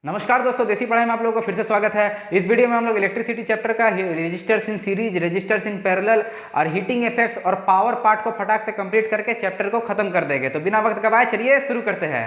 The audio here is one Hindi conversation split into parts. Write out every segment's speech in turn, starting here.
नमस्कार दोस्तों, देसी पढ़ाई में आप लोगों का फिर से स्वागत है। इस वीडियो में हम लोग इलेक्ट्रिसिटी चैप्टर का resistors in series, resistors in parallel और हीटिंग इफेक्ट्स और पावर पार्ट को फटाक से कंप्लीट करके चैप्टर को खत्म कर देंगे। तो बिना वक्त गवाए चलिए शुरू करते हैं।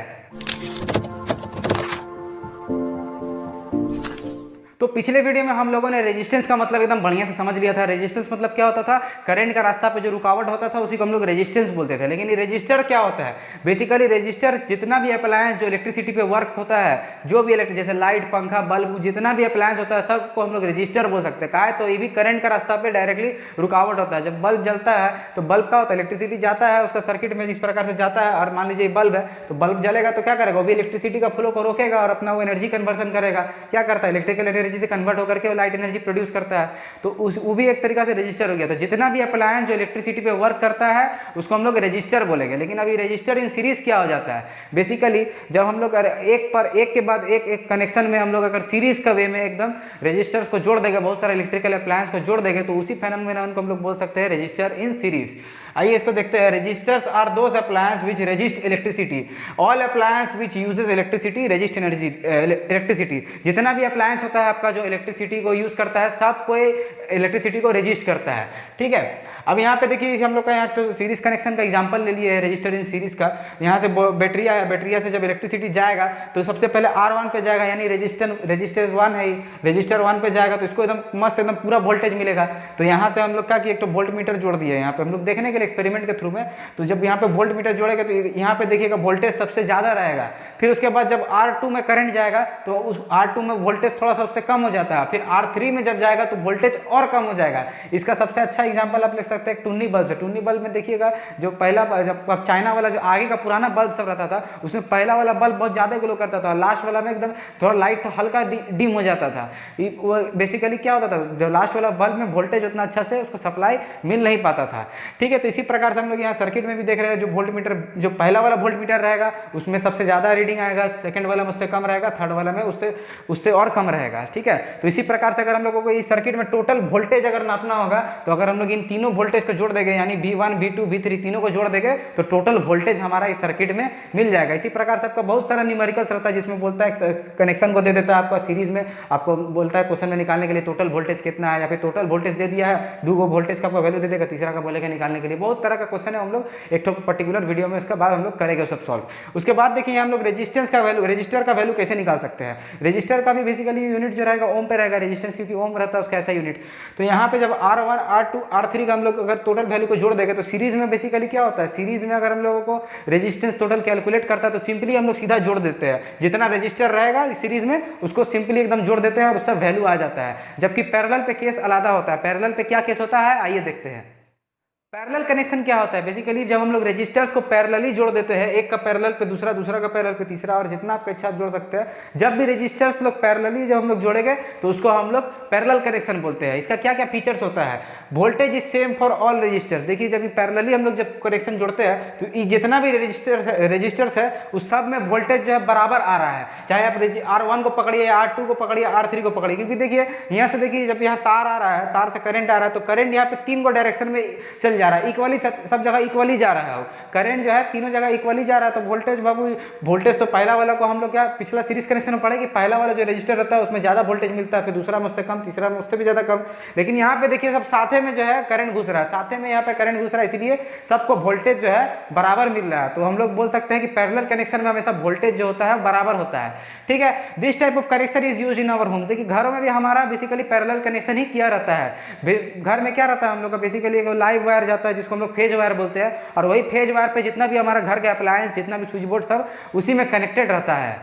तो पिछले वीडियो में हम लोगों ने रेजिस्टेंस का मतलब एकदम बढ़िया से समझ लिया था। रेजिस्टेंस मतलब क्या होता था? करंट का रास्ता पे जो रुकावट होता था उसी को हम लोग रेजिस्टेंस बोलते थे। लेकिन ये रेजिस्टर क्या होता है? बेसिकली रेजिस्टर जितना भी अप्लायंस जो इलेक्ट्रिसिटी पे वर्क होता है, जो भी जैसे लाइट, पंखा, बल्ब, जितना भी अप्लायंस होता है सबको हम लोग रेजिस्टर बोल सकते हैं। क्या? तो ये भी करंट का रास्ता पे डायरेक्टली रुकावट होता है। जब बल्ब जलता है तो बल्ब का होता है, इलेक्ट्रिसिटी जाता है उसका सर्किट में जिस प्रकार से जाता है, और मान लीजिए बल्ब है तो बल्ब जलेगा तो क्या करेगा? वो भी इलेक्ट्रिसिटी का फ्लो को रोकेगा और अपना वो एनर्जी कन्वर्सन करेगा। क्या करता है? इलेक्ट्रिकल एनर्जी से कन्वर्ट होकर के लाइट एनर्जी प्रोड्यूस करता है। तो वो भी एक तरीका से रेजिस्टर हो गया। तो जितना भी अप्लायंस जो इलेक्ट्रिसिटी पे वर्क करता है उसको हम लोग रेजिस्टर बोलेंगे। लेकिन अभी रेजिस्टर इन सीरीज क्या हो जाता है? बेसिकली जब हम लोग एक के बाद एक कनेक्शन में हम लोग अगर सीरीज का वे में एकदम रेजिस्टर्स को जोड़ देंगे, बहुत सारे इलेक्ट्रिकल अप्लायंस को जोड़ देंगे, तो उसी फेनोमेनन को हम लोग बोल सकते हैं रेजिस्टर इन सीरीज। आइए इसको देखते हैं। Resistors are those appliance which resist electricity. All appliance which uses electricity resist energy electricity. जितना भी अप्लायंस होता है आपका जो इलेक्ट्रिसिटी को यूज करता है, सब कोई इलेक्ट्रिसिटी को रेजिस्ट करता है। ठीक है। अब यहाँ पे देखिए हम लोग का यहाँ तो सीरीज कनेक्शन का एग्जांपल ले लिए है रेजिस्टर इन सीरीज का। यहाँ से बैटरिया है, बैटरिया से जब इलेक्ट्रिसिटी जाएगा तो सबसे पहले R1 पे जाएगा, यानी रेजिस्टेंस 1 है, रजिस्टर 1 पे जाएगा तो इसको एकदम मस्त एकदम पूरा वोल्टेज मिलेगा। तो यहाँ से हम लोग क्या कि एक तो वोल्ट मीटर जोड़ दिए यहाँ पे हम लोग देखने के लिए एक्सपेरिमेंट के थ्रू में। तो जब यहाँ पे वोल्ट मीटर जोड़ेगा तो यहाँ पे देखिएगा वोल्टेज सबसे ज़्यादा रहेगा। फिर उसके बाद जब R2 में करंट जाएगा तो उस R2 में वोल्टेज थोड़ा सा उससे कम हो जाता है। फिर R3 में जब जाएगा तो वोल्टेज और कम हो जाएगा। इसका सबसे अच्छा एग्जांपल आप ले सकते हैं टुन्नी बल्ब से। टुन्नी बल्ब में देखिएगा जो पहला जब चाइना वाला जो आगे का पुराना बल्ब सब रहता था उसमें पहला वाला बल्ब बहुत ज़्यादा ग्लो करता था, लास्ट वाला में एकदम थोड़ा लाइट हल्का डिम हो जाता था। वो बेसिकली क्या होता था, जो लास्ट वाला बल्ब में वोल्टेज उतना अच्छा से उसको सप्लाई मिल नहीं पाता था। ठीक है। तो इसी प्रकार से हम लोग यहाँ सर्किट में भी देख रहे हैं, जो वोल्ट मीटर जो पहला वाला वोल्ट मीटर रहेगा उसमें सबसे ज़्यादा रीडिंग आएगा, सेकंड वाला में उससे कम रहेगा, थर्ड वाला में उससे और कम रहेगा। ठीक है। तो इसी प्रकार से अगर हम लोगों को इस सर्किट में टोटल वोल्टेज अगर नापना होगा तो अगर हम लोग इन तीनों वोल्टेज को जोड़ देंगे, यानी V1, V2, V3 तीनों को जोड़ देंगे तो टोटल वोल्टेज हमारा इस सर्किट में मिल जाएगा। इसी प्रकार से आपका बहुत सारा न्यूमेरिकल्स रहता है जिसमें बोलता है कनेक्शन को दे देता है आपका सीरीज में, आपको बोलता है क्वेश्चन में निकालने के लिए टोटल वोल्टेज कितना है, या फिर टोटल वोल्टेज दे दिया है, दो वोल्टेज का आपको वैल्यू दे देगा, तीसरा का बोलेगा निकालने के लिए। बहुत तरह का क्वेश्चन है, हम लोग एक पर्टिकुलर वीडियो में उसके बाद हम लोग करेंगे सब सॉल्व। उसके बाद देखिए हम लोग रेजिस्टेंस का वैल्यू, रेजिस्टर का वैल्यू कैसे निकाल सकते हैं। रेजिस्टर का भी बेसिकली यूनिट जो रहेगा ओम पे रहेगा, रेजिस्टेंस क्योंकि ओम रहता है उसका ऐसा यूनिट। तो यहाँ पे जब R1, R2, R3 का हम लोग अगर टोटल वैल्यू को जोड़ देंगे तो सीरीज में बेसिकली क्या होता है, सीरीज में अगर हम लोगों को रेजिस्टेंस टोटल कैलकुलेट करता है तो सिंपली हम लोग सीधा जोड़ देते हैं, जितना रेजिस्टर रहेगा सीरीज में उसको सिंपली एकदम जोड़ देते हैं और उसका वैल्यू आ जाता है। जबकि पैरेलल पे केस अलग होता है। पैरेलल पे क्या केस होता है आइए देखते हैं। पैरेलल कनेक्शन क्या होता है? बेसिकली जब हम लोग रेजिस्टर्स को पैरेलली जोड़ देते हैं, एक का पैरेलल पे दूसरा, दूसरा का पैरेलल पे तीसरा, और जितना आपका इच्छा जोड़ सकते हैं। जब भी रेजिस्टर्स लोग पैरेलली जब हम लोग जोड़ेंगे तो उसको हम लोग पैरेलल कनेक्शन बोलते हैं। इसका क्या क्या फीचर्स होता है? Voltage is same for all resistors. देखिए जब पैरेलली हम लोग जब कनेक्शन जोड़ते हैं तो ये जितना भी रेजिस्टर्स है उस सब में वोल्टेज जो है बराबर आ रहा है, चाहे आप R1 को पकड़िए, R2 को पकड़िए, R3 को पकड़िए। क्योंकि देखिए यहाँ से देखिए जब यहाँ तार आ रहा है, तार से करंट आ रहा है तो करंट यहाँ पे तीन को डायरेक्शन में चल जा रहा है, इक्वली सब जगह इक्वली जा रहा है। करंट जो है तीनों जगह इक्वली जा रहा है। तो वोल्टेज बाबू, वोल्टेज तो पहला वाला को हम लोग क्या पिछला सीरीज कनेक्शन में पढ़े कि पहला वाला जो रजिस्टर रहता है उसमें ज्यादा वोल्टेज मिलता है, फिर दूसरा में उससे कम, तीसरा में उससे भी ज्यादा कम। लेकिन यहाँ पे देखिए सब साथे में जो है करंट घुस रहा है, साथे में यहाँ पे करंट घुस रहा है, इसलिए सबको वोल्टेज जो है बराबर मिल रहा है। तो हम लोग बोल सकते हैं कि पैरेलल कनेक्शन में हमेशा वोल्टेज जो होता है बराबर होता है। ठीक है। This type of connection is used in our home. देखिए घरों में भी हमारा बेसिकली पैरेलल कनेक्शन ही किया रहता है। घर में क्या रहता है हम लोग का बेसिकली लाइव वायर जाता है जिसको हम लोग फेज वायर बोलते हैं, और वही फेज वायर पे जितना भी हमारा घर का अप्लायंस, जितना भी स्विच बोर्ड सब उसी में कनेक्टेड रहता है।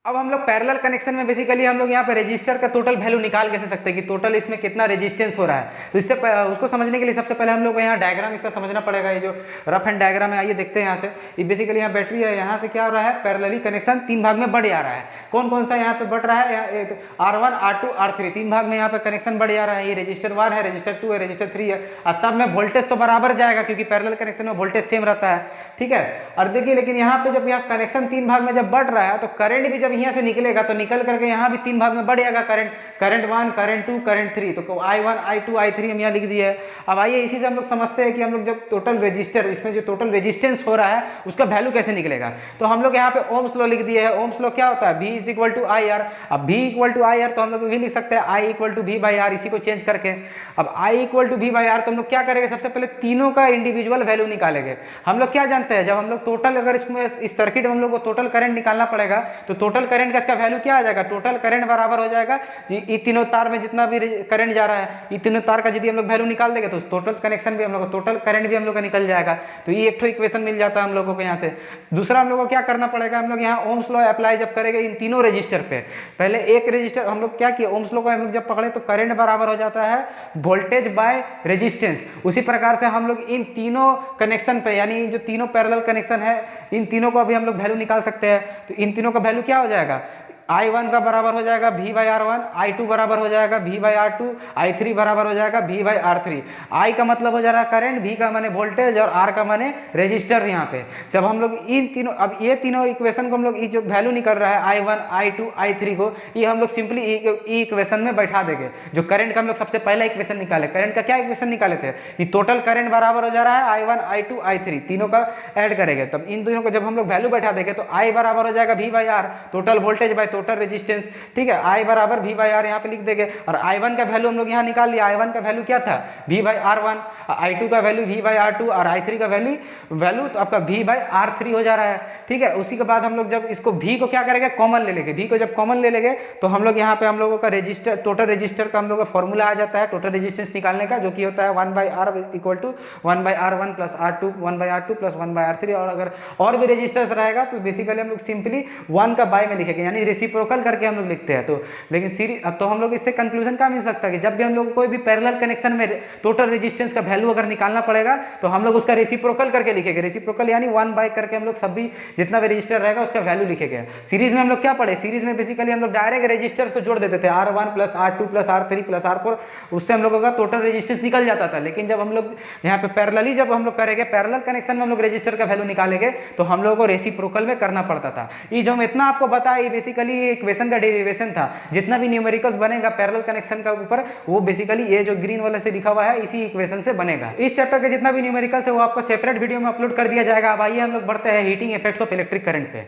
अब हम लोग पैरेलल कनेक्शन में बेसिकली हम लोग यहाँ पे रेजिस्टर का टोटल वैल्यू निकाल कैसे सकते हैं कि टोटल इसमें कितना रेजिस्टेंस हो रहा है। तो इससे उसको समझने के लिए सबसे पहले हम लोग को यहाँ डायग्राम इसका समझना पड़ेगा। ये जो रफ एंड डायग्राम है आइए देखते हैं। यहाँ से ये बेसिकली यहाँ बैटरी है, यहाँ से क्या हो रहा है पैरेलली कनेक्शन तीन भाग में बढ़ जा रहा है। कौन कौन सा यहाँ पे बढ़ रहा है? R1, R2, R3 तीन भाग में यहाँ पे कनेक्शन बढ़ जा रहा है। ये रजिस्टर 1 है, रजिस्टर 2 है, रजिस्टर 3 है, और सब में वोल्टेज तो बराबर जाएगा क्योंकि पैरेलल कनेक्शन में वोल्टेज सेम रहता है। ठीक है। और देखिए लेकिन यहाँ पे जब यहाँ कनेक्शन तीन भाग में जब बढ़ रहा है तो करंट भी जब यहाँ से निकलेगा तो निकल करके यहाँ भी 3 भाग में बढ़ जाएगा करंट, करंट 1, करंट 2, करंट 3, तो I1, I2, I3 हम यहाँ लिख दिए है। अब आइए इसी से हम लोग समझते हैं कि हम लोग जब टोटल रेजिस्टर, इसमें जो टोटल रेजिस्टेंस हो रहा है उसका वैल्यू कैसे निकलेगा। तो हम लोग यहाँ पे ओम्स लॉ लिख दिए है। ओम्स लॉ क्या होता है, V is equal to I R. अब V equal to I R तो हम लोग भी लिख सकते हैं I equal to V by R, इसी को चेंज करके। अब I equal to V by R तो हम लोग क्या करेंगे, सबसे पहले तीनों का इंडिविजुअल वैल्यू निकालेंगे। हम लोग क्या जानते हैं, जब हम लोग टोटल, अगर इसमें इस सर्किट में हम लोग को टोटल करंट निकालना पड़ेगा तो टोटल करंट का इसका वैल्यू क्या आ जाएगा, टोटल करंट बराबर हो जाएगा ये तीनों तार में जितना भी करंट जा रहा है, ये तीनों तार का यदि हम लोग वैल्यू निकाल देंगे तो टोटल कनेक्शन भी हम लोग, टोटल करंट भी हम लोग का निकल जाएगा। तो ये एक इक्वेशन मिल जाता है हम लोगों को यहाँ से। दूसरा हम लोग को क्या करना पड़ेगा, हम लोग यहाँ ओम्स लॉ अप्लाई जब करेंगे इन तीनों रजिस्टर पे, पहले एक रजिस्टर हम लोग क्या किए, ओम्स लॉ को हम लोग जब पकड़े तो करंट बराबर हो जाता है वोल्टेज बाय रेजिस्टेंस। उसी प्रकार से हम लोग इन तीनों कनेक्शन पे, यानी जो तीनों पैरेलल कनेक्शन है, इन तीनों को अभी हम लोग वैल्यू निकाल सकते हैं। तो इन तीनों का वैल्यू क्या हो जाएगा, I1 का बराबर हो जाएगा V बाई R1, I2 बराबर हो जाएगा V बाई R2, I3 बराबर हो जाएगा V बाई R3। I का मतलब हो जा रहा है करंट, V का माने वोल्टेज और R का माने रेजिस्टर। यहाँ पे जब हम लोग इन तीनों, अब ये तीनों इक्वेशन को हम लोग, ये जो वैल्यू निकल रहा है I1, I2, I3 को, ये हम लोग सिंपली ई इक्वेशन में बैठा देंगे। जो करंट का हम लोग सबसे पहला इक्वेशन निकाले, करंट का क्या इक्वेशन निकाले थे, ये टोटल करंट बराबर हो जा रहा है I1, I2, I3, तीनों का ऐड करेंगे। तब इन दोनों को जब हम लोग वैल्यू बैठा देंगे तो I बराबर हो जाएगा V by R, total voltage by total resistance. ठीक है, I बराबर V बाई आर यहाँ पे लिख देंगे। और I1 का वैल्यू हम लोग यहाँ निकाल लिया, I1 का वैल्यू क्या था V बाई R1, I2 का वैल्यू V बाई R2 और I3 का वैल्यू तो आपका V बाई R3 हो जा रहा है। ठीक है, उसी के बाद हम लोग जब इसको V को क्या करेंगे, कॉमन ले लेंगे। V को जब कॉमन ले लेंगे तो हम लोग यहाँ पे हम लोगों का रजिस्टर, टोटल रजिस्टर का हम लोग का फॉर्मूला आ जाता है टोटल रेजिस्टेंस निकालने का, जो कि होता है 1 by R equal to 1 by R1 plus R2, 1 by R2 plus 1 by R3। और अगर और भी रजिस्टर्स रहेगा तो बेसिकली हम लोग सिंपली 1 का बाय में लिखेंगे, यानी रेसिप्रोकल करके हम लोग लिखते हैं। तो लेकिन सीरीज, अब तो हम लोग इससे कंक्लूजन क्या मिल सकता है कि जब भी हम लोग कोई भी पैरेलल कनेक्शन में टोटल रेजिस्टेंस का वैल्यू अगर निकालना पड़ेगा तो हम लोग उसका रेसिप्रोकल करके लिखेंगे। रेसिप्रोकल यानी 1 बाय करके हम लोग सभी जितना भी रजिस्टर रहेगा उसका वैल्यू लिखेंगे। सीरीज में हम लोग क्या पढ़े, सीरीज में बेसिकली हम लोग डायरेक्ट रजिस्टर्स को जोड़ देते थे, R1 plus R2 plus R3 plus R4, उससे हम लोगों का टोटल रेजिस्टेंस निकल जाता था। लेकिन जब हम लोग यहाँ पे पैरेलली जब हम लोग करेंगे, पैरेलल कनेक्शन में हम लोग रजिस्टर का वैल्यू निकालेंगे तो हम लोगों को रेसिप्रोकल में करना पड़ता था। ये जो हम इतना आपको बताया, ये बेसिकली इक्वेशन का डेरिवेशन था। जितना भी न्यूमेरिकल्स बनेगा पैरेलल कनेक्शन का ऊपर, वो बेसिकली ये जो ग्रीन वाले से लिखा हुआ है इसी इक्वेशन से बनेगा। इस चैप्टर के जितना भी न्यूमेरिकल्स है वो आपको सेपरेट वीडियो में अपलोड कर दिया जाएगा। अब आइए हम लोग बढ़ते हैं heating effects of electric current पे।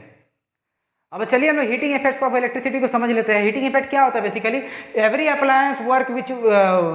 अब चलिए हम लोग हीटिंग इफेक्ट्स ऑफ इलेक्ट्रिसिटी को समझ लेते हैं। हीटिंग इफेक्ट क्या होता है, basically every appliance work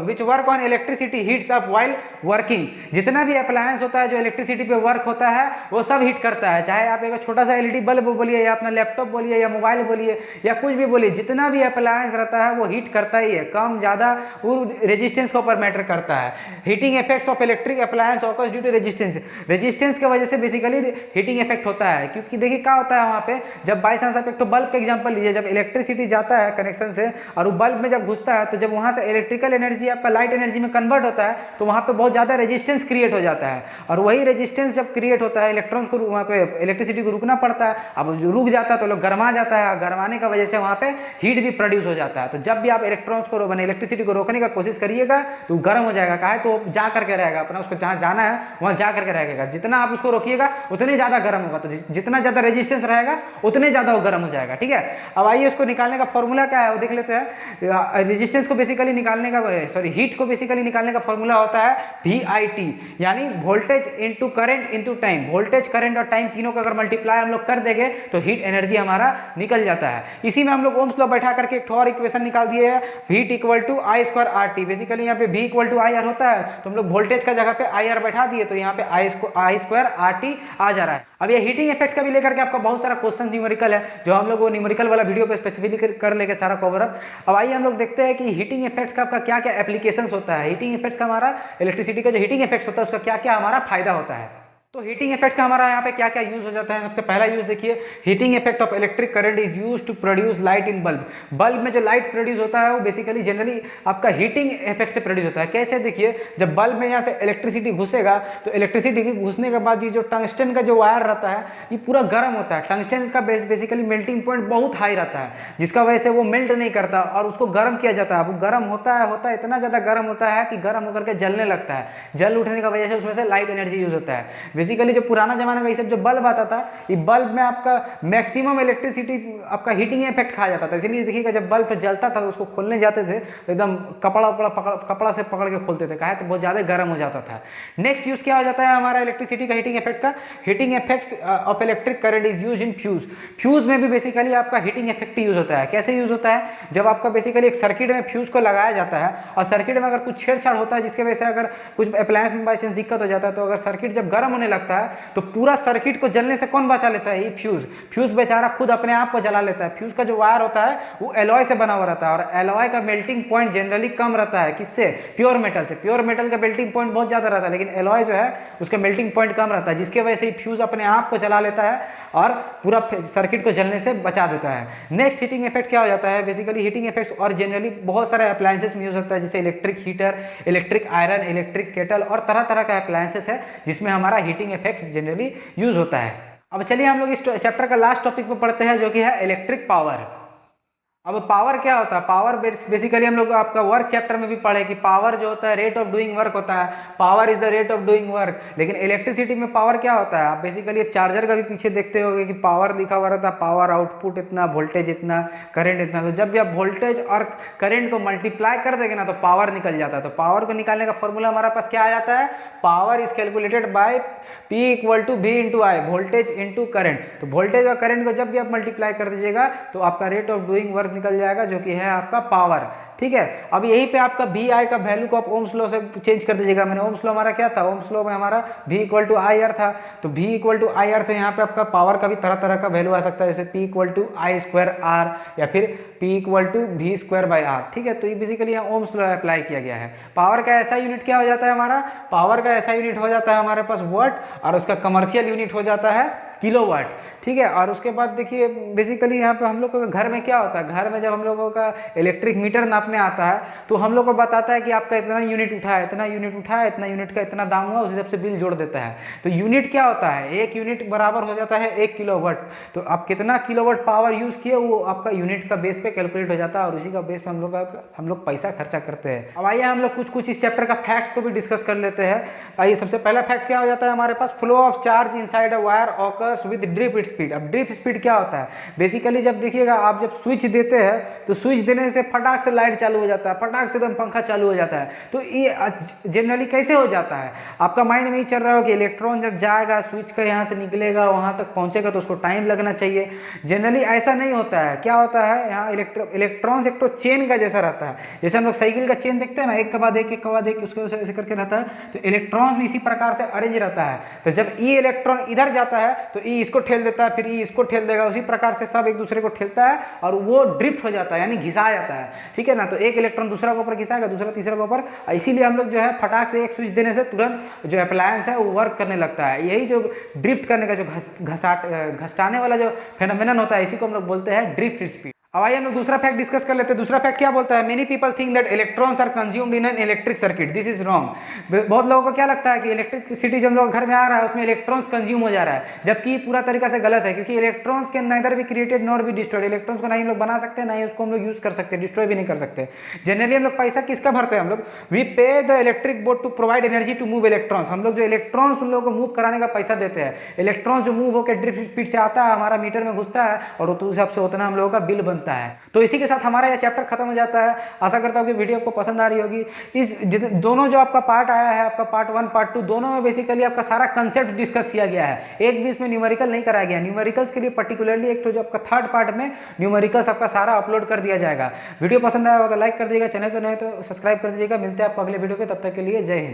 which work on electricity heats up while working. जितना भी अप्लायंस होता है जो इलेक्ट्रिसिटी पे वर्क होता है वो सब हीट करता है। चाहे आप एक छोटा सा एलईडी बल्ब बोलिए, या अपना लैपटॉप बोलिए, या मोबाइल बोलिए, या कुछ भी बोलिए, जितना भी अप्लायंस रहता है वो हीट करता ही है, कम ज़्यादा वो रेजिस्टेंस के ऊपर मैटर करता है। Heating effects of electric appliance occurs due to resistance. Resistance की वजह से बेसिकली हीटिंग इफेक्ट होता है, क्योंकि देखिए क्या होता है वहाँ पे, जब बाई चांस आप एक तो बल्ब का एग्जांपल लीजिए, जब इलेक्ट्रिसिटी जाता है कनेक्शन से और वो बल्ब में जब घुसता है तो जब वहाँ से इलेक्ट्रिकल एनर्जी आपका लाइट एनर्जी में कन्वर्ट होता है तो वहाँ पे बहुत ज़्यादा रेजिस्टेंस क्रिएट हो जाता है। और वही रेजिस्टेंस जब क्रिएट होता है, इलेक्ट्रॉन्स को वहाँ पे इलेक्ट्रिसिटी को रुकना पड़ता है। अब जो रुक जाता है तो लोग गर्मा जाता है, गर्माने की वजह से वहाँ पे हीट भी प्रोड्यूस हो जाता है। तो जब भी आप इलेक्ट्रॉन्स को मैंने इलेक्ट्रिसिटी को रोकने का कोशिश करिएगा तो गर्म हो जाएगा। कहा है तो जा करके रहेगा अपना, उसको जहाँ जाना है वहाँ जा करके रहेगा। जितना आप उसको रोकिएगा उतने ज़्यादा गर्म होगा, तो जितना ज़्यादा रेजिस्टेंस रहेगा उतने ज़्यादा वो गर्म हो जाएगा। ठीक है, अब आइए इसको निकालने का फॉर्मूला क्या है वो देख लेते हैं। रेजिस्टेंस को बेसिकली निकालने का, सॉरी हीट को बेसिकली निकालने का फॉर्मूला होता है VIT, यानी voltage into current into time. Voltage, current और टाइम तीनों का अगर मल्टीप्लाई हम लोग कर देंगे तो हीट एनर्जी हमारा निकल जाता है। इसी में हम लोग ओम्स लॉ बैठा करके एक और इक्वेशन निकाल दिए है, heat equal to I square RT। Basically यहाँ पे V इक्वल टू IR होता है तो हम लोग वोल्टेज का जगह पे IR बैठा दिए तो यहाँ पे आई स्क्वायर RT आ जा रहा है। अब ये हीटिंग इफेक्ट्स का भी लेकर के आपका बहुत सारा क्वेश्चन न्यूमेरिकल है, जो हम लोग वो न्यूमेरिकल वाला वीडियो पे स्पेसिफिकली कर लेंगे सारा कवर अप। अब आइए हम लोग देखते हैं कि हीटिंग इफेक्ट्स का आपका क्या क्या एप्लीकेशंस होता है। हीटिंग इफेक्ट्स का हमारा इलेक्ट्रिसिटी का जो हीटिंग इफेक्ट्स होता है उसका क्या क्या हमारा फायदा होता है। तो हीटिंग इफेक्ट का हमारा यहाँ पे क्या क्या यूज हो जाता है। सबसे पहला यूज देखिए, heating effect of electric current is use to produce light in bulb. Bulb में जो लाइट प्रोड्यूस होता है वो बेसिकली जनरली आपका हीटिंग इफेक्ट से प्रोड्यूस होता है। कैसे, देखिए जब बल्ब में यहाँ से इलेक्ट्रिसिटी घुसेगा तो इलेक्ट्रिसिटी घुसने के बाद ये जो टंगस्टन का जो वायर रहता है ये पूरा गर्म होता है। टंगस्टन का बेसिकली मेल्टिंग पॉइंट बहुत हाई रहता है, जिसका वजह से वो मेल्ट नहीं करता और उसको गर्म किया जाता है। वो गर्म होता है इतना ज़्यादा गर्म होता है कि गर्म होकर के जलने लगता है। जल उठने की वजह से उसमें से लाइट एनर्जी यूज होता है। बेसिकली जो पुराना जमाना का ये सब जो बल्ब आता था, ये बल्ब में आपका मैक्सिमम इलेक्ट्रिसिटी आपका हीटिंग इफेक्ट खा जाता था। इसलिए देखिएगा जब बल्ब जलता था तो उसको खोलने जाते थे तो एकदम कपड़ा से पकड़ के खोलते थे, काहे तो बहुत ज़्यादा गर्म हो जाता था। नेक्स्ट यूज़ क्या हो जाता है हमारा इलेक्ट्रिसिटी का हीटिंग इफेक्ट का, heating effects of electric current is use in fuse. Fuse में भी बेसिकली आपका हीटिंग इफेक्ट यूज होता है। कैसे यूज होता है, जब आपका बेसिकली एक सर्किट में फ्यूज को लगाया जाता है और सर्किट में अगर कुछ छेड़छाड़ होता है जिसके वजह से अगर कुछ अप्लायंस में बाई चांस दिक्कत हो जाता है, तो अगर सर्किट जब गर्म होने लगता है तो पूरा सर्किट को जलने से कौन बचा लेता है, ये फ्यूज। फ्यूज बेचारा खुद अपने आप को जला लेता है। फ्यूज का जो वायर होता है वो एलॉय से बना हुआ रहता है और एलॉय का मेल्टिंग पॉइंट जनरली कम रहता है, किससे, प्योर मेटल से। प्योर मेटल का मेल्टिंग पॉइंट बहुत ज्यादा रहता है, लेकिन एलॉय जो है उसका मेल्टिंग पॉइंट कम रहता है, जिसके वजह से फ्यूज अपने आप को जला लेता है और पूरा सर्किट को जलने से बचा देता है। नेक्स्ट हीटिंग इफेक्ट क्या हो जाता है, बेसिकली हीटिंग इफेक्ट्स और जनरली बहुत सारे अप्लायंसेस में यूज होता है, जैसे electric heater, electric iron, electric kettle और तरह तरह का अप्लायंसेस है जिसमें हमारा हीटिंग इफेक्ट जनरली यूज होता है। अब चलिए हम लोग इस चैप्टर का लास्ट टॉपिक पे पढ़ते हैं जो कि है इलेक्ट्रिक पावर। अब पावर क्या होता है, पावर बेसिकली हम लोग आपका वर्क चैप्टर में भी पढ़े कि पावर जो होता है रेट ऑफ डूइंग वर्क होता है, power is the rate of doing work. लेकिन इलेक्ट्रिसिटी में पावर क्या होता है, आप बेसिकली चार्जर का भी पीछे देखते होंगे कि पावर लिखा हुआ रहता है, पावर आउटपुट इतना, वोल्टेज इतना, करंट इतना। तो जब भी आप वोल्टेज और करंट को मल्टीप्लाई कर देंगे ना तो पावर निकल जाता है। तो पावर को निकालने का फॉर्मूला हमारे पास क्या आ जाता है, power is calculated by P equal to V into I, voltage into current. तो वोल्टेज और करंट को जब भी आप मल्टीप्लाई कर दीजिएगा तो आपका रेट ऑफ डूइंग वर्क निकल जाएगा जो कि है आपका पावर। ठीक है, अब यहीं पे आपका वी आई का वैल्यू को आप ओम्स लॉ से चेंज कर दीजिएगा। मैंने ओम्स लॉ हमारा क्या था, ओम्स लॉ में हमारा V equal to I R था, तो V equal to I R से यहाँ पे आपका पावर का भी तरह तरह का वैल्यू आ सकता है, जैसे P equal to I square R या फिर P equal to V square by R. ठीक है, तो ये बेसिकली यहाँ ओम्स लॉ अप्लाई किया गया है। पावर का ऐसा यूनिट क्या हो जाता है हमारा, पावर का ऐसा यूनिट हो जाता है हमारे पास वाट, और उसका कमर्शियल यूनिट हो जाता है किलोवाट। ठीक है, और उसके बाद देखिए बेसिकली यहाँ पे हम लोग को घर में क्या होता है, घर में जब हम लोगों का इलेक्ट्रिक मीटर नापने आता है तो हम लोग को बताता है कि आपका इतना यूनिट उठा है, इतना यूनिट उठा है, इतना यूनिट का इतना दाम हुआ, उस हिसाब से बिल जोड़ देता है। तो यूनिट क्या होता है, एक यूनिट बराबर हो जाता है 1 किलोवाट। तो आप कितना किलोवाट पावर यूज किए वो आपका यूनिट का बेस पे कैलकुलेट हो जाता है और उसी का बेस पे हम लोग पैसा खर्चा करते हैं। अब आइए हम लोग कुछ इस चैप्टर का फैक्ट्स को भी डिस्कस कर लेते हैं। आइए सबसे पहला फैक्ट क्या हो जाता है हमारे पास, flow of charge inside a wire occurs with drift speed. अब ड्रिफ्ट स्पीड क्या होता है, बेसिकली जब देखिएगा आप जब स्विच देते हैं तो स्विच देने से फटाक से लाइट चालू हो जाता है, फटाक से एकदम पंखा चालू हो जाता है। तो ये जनरली कैसे हो जाता है, आपका माइंड में ही चल रहा हो कि इलेक्ट्रॉन जब जाएगा स्विच का यहाँ से निकलेगा वहाँ तक पहुँचेगा तो उसको टाइम लगना चाहिए। जनरली ऐसा नहीं होता है। क्या होता है यहाँ इलेक्ट्रॉन्स एक तो चेन का जैसा रहता है, जैसे हम लोग साइकिल का चेन देखते हैं ना, एक के बाद एक के बाद एक उसको ऐसे करके रहता है, तो इलेक्ट्रॉन्स भी इसी प्रकार से अरेंज रहता है। तो जब ई इलेक्ट्रॉन इधर जाता है तो ई इसको ठेल देता है, फिर ई इसको ठेल देगा, उसी प्रकार से सब एक दूसरे को ठेलता है और वो ड्रिफ्ट हो जाता है यानी घिसा जाता है। ठीक है ना, तो एक इलेक्ट्रॉन दूसरा के ऊपर घिसाएगा, दूसरा तीसरा के ऊपर, इसीलिए हम लोग जो है फटाक से एक स्विच देने से तुरंत जो अप्लायंस है वो वर्क करने लगता है। यही जो ड्रिफ्ट करने का जो घसटाने वाला जो फेनोमेनन होता है इसी को हम लोग बोलते हैं ड्रिफ्ट स्पीड। अब आइए हम लोग दूसरा फैक्ट डिस्कस कर लेते हैं। दूसरा फैक्ट क्या बोलता है, many people think that electrons are consumed in an electric circuit, this is wrong. बहुत लोगों को क्या लगता है कि इलेक्ट्रिसिटी जब लोग घर में आ रहा है उसमें इलेक्ट्रॉन्स कंज्यूम हो जा रहा है, जबकि पूरा तरीका से गलत है, क्योंकि electrons can neither be created nor be destroyed. Electrons को ना ही लोग बना सकते हैं ना ही उसको हम लोग यूज कर सकते हैं, डिस्ट्रॉय भी नहीं कर सकते। जनरली हम लोग पैसा किसका भरते हैं, हम लोग we pay the electric board to provide energy to move electrons. हम लोग जो इलेक्ट्रॉन्स उन लोगों को मूव कराने का पैसा देते हैं। इलेक्ट्रॉन्स जो मूव होकर ड्रिफ्ट स्पीड से आता है हमारा मीटर में घुसता है और उस हिसाब से उतना हम लोगों का बिल बनता है। तो इसी के साथ हमारा यह चैप्टर खत्म हो जाता है। आशा करता हूँ कि वीडियो आपको पसंद आ रही होगी। इस दोनों जो आपका पार्ट आया है, आपका पार्ट 1 पार्ट 2 दोनों में बेसिकली आपका सारा कंसेप्ट डिस्कस किया गया है। एक भी इसमें न्यूमेरिकल नहीं कराया गया। न्यूमेरिकल्स के लिए पर्टिकुलरली एक तो जो आपका थर्ड पार्ट में न्यूमेरिकल्स आपका सारा अपलोड कर दिया जाएगा। वीडियो पसंद आया हो तो लाइक कर दीजिएगा, चैनल पर नहीं तो सब्सक्राइब कर दीजिएगा। मिलते हैं आपको अगले वीडियो पे, तब तक के लिए जय हिंद।